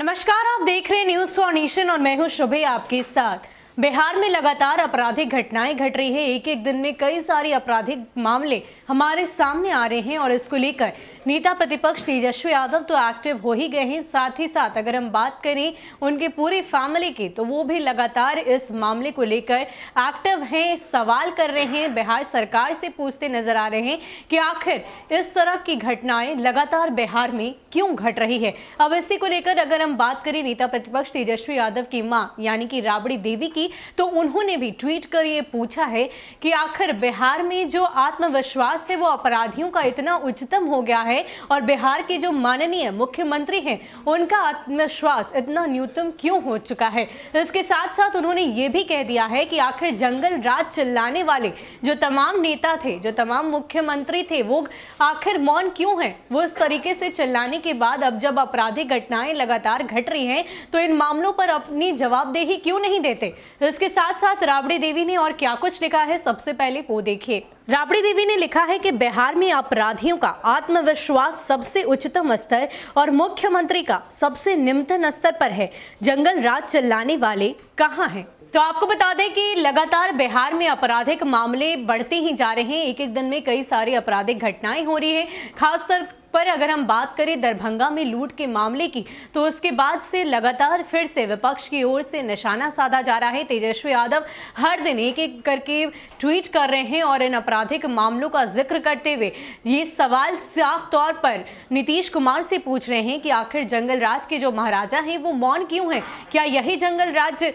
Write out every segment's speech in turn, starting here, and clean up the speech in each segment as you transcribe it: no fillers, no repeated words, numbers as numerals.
नमस्कार, आप देख रहे हैं न्यूज फॉर नेशन और मैं हूं शुभे आपके साथ। बिहार में लगातार आपराधिक घटनाएं घट रही है। एक एक दिन में कई सारी आपराधिक मामले हमारे सामने आ रहे हैं और इसको लेकर नेता प्रतिपक्ष तेजस्वी यादव तो एक्टिव हो ही गए हैं। साथ ही साथ अगर हम बात करें उनकी पूरी फैमिली की, तो वो भी लगातार इस मामले को लेकर एक्टिव हैं, सवाल कर रहे हैं, बिहार सरकार से पूछते नजर आ रहे हैं कि आखिर इस तरह की घटनाएं लगातार बिहार में क्यों घट रही है। अब इसी को लेकर अगर हम बात करें नेता प्रतिपक्ष तेजस्वी यादव की मां यानी कि राबड़ी देवी की, तो उन्होंने भी ट्वीट कर ये पूछा है कि आखिर बिहार में जो आत्मविश्वास है वो अपराधियों का इतना उच्चतम हो गया है और बिहार के जो माननीय मुख्यमंत्री हैं उनका आत्मविश्वास इतना न्यूनतम क्यों हो चुका है। इसके साथ साथ उन्होंने ये भी कह दिया है कि आखिर जंगल राज चिल्लाने वाले जो तमाम नेता थे, जो तमाम मुख्यमंत्री थे, वो आखिर मौन क्यों है। वो इस तरीके से चिल्लाने के बाद अब जब आपराधिक घटनाएं लगातार घट रही हैं तो इन मामलों पर अपनी जवाबदेही क्यों नहीं देते। इसके साथ साथ राबड़ी देवी ने और क्या कुछ लिखा है, सबसे पहले वो देखिए। राबड़ी देवी ने लिखा है कि बिहार में अपराधियों का आत्मविश्वास सबसे उच्चतम स्तर और मुख्यमंत्री का सबसे निम्नतम स्तर पर है। जंगल राज चिल्लाने वाले कहां हैं। तो आपको बता दें कि लगातार बिहार में आपराधिक मामले बढ़ते ही जा रहे हैं। एक एक दिन में कई सारी आपराधिक घटनाएं हो रही है। खासतौर पर अगर हम बात करें दरभंगा में लूट के मामले की, तो उसके बाद से लगातार फिर से विपक्ष की ओर से निशाना साधा जा रहा है। तेजस्वी यादव हर दिन एक एक करके ट्वीट कर रहे हैं और इन आपराधिक मामलों का जिक्र करते हुए ये सवाल साफ तौर पर नीतीश कुमार से पूछ रहे हैं कि आखिर जंगल राज के जो महाराजा हैं वो मौन क्यों हैं। क्या यही जंगल राज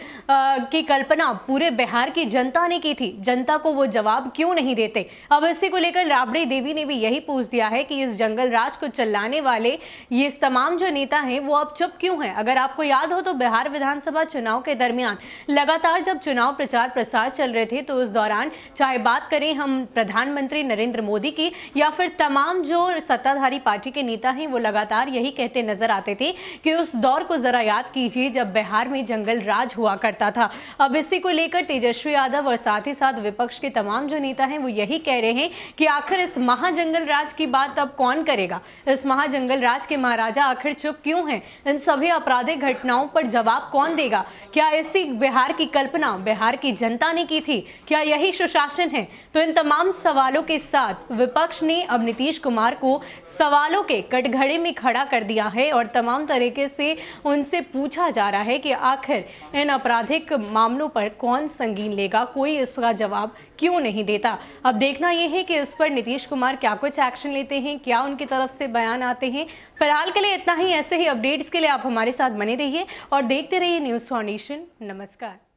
की कल्पना पूरे बिहार की जनता ने की थी। जनता को वो जवाब क्यों नहीं देते। अब इसी को लेकर राबड़ी देवी ने भी यही पूछ दिया है कि इस जंगल राज को चिल्लाने वाले ये तमाम जो नेता हैं वो अब चुप क्यों हैं। अगर आपको याद हो तो बिहार विधानसभा चुनाव के दरमियान लगातार जब चुनाव प्रचार प्रसार चल रहे थे, तो उस दौरान चाहे बात करें हम प्रधानमंत्री नरेंद्र मोदी की या फिर तमाम जो सत्ताधारी पार्टी के नेता हैं, वो लगातार यही कहते नजर आते थे कि उस दौर को जरा याद कीजिए जब बिहार में जंगल राज हुआ करता था। अब इसी को लेकर तेजस्वी यादव और साथ ही साथ विपक्ष के तमाम जो नेता हैं वो यही कह रहे हैं कि आखिर इस महाजंगल राज की बात अब कौन करेगा। इस महाजंगल राज के महाराजा आखिर चुप क्यों हैं। इन सभी आपराधिक घटनाओं पर जवाब कौन देगा। क्या इसी बिहार की कल्पना बिहार की जनता ने की थी। क्या यही सुशासन है। तो इन तमाम सवालों के साथ विपक्ष ने अब नीतीश कुमार को सवालों के कटघरे में खड़ा कर दिया है और तमाम तरीके से उनसे पूछा जा रहा है कि आखिर इन आपराधिक मामलों पर कौन संगीन लेगा। कोई इसका जवाब क्यों नहीं देता। अब देखना यह है कि इस पर नीतीश कुमार क्या कुछ एक्शन लेते हैं, क्या उनकी तरफ से बयान आते हैं। फिलहाल के लिए इतना ही। ऐसे ही अपडेट्स के लिए आप हमारे साथ बने रहिए और देखते रहिए न्यूज़ फॉर नेशन। नमस्कार।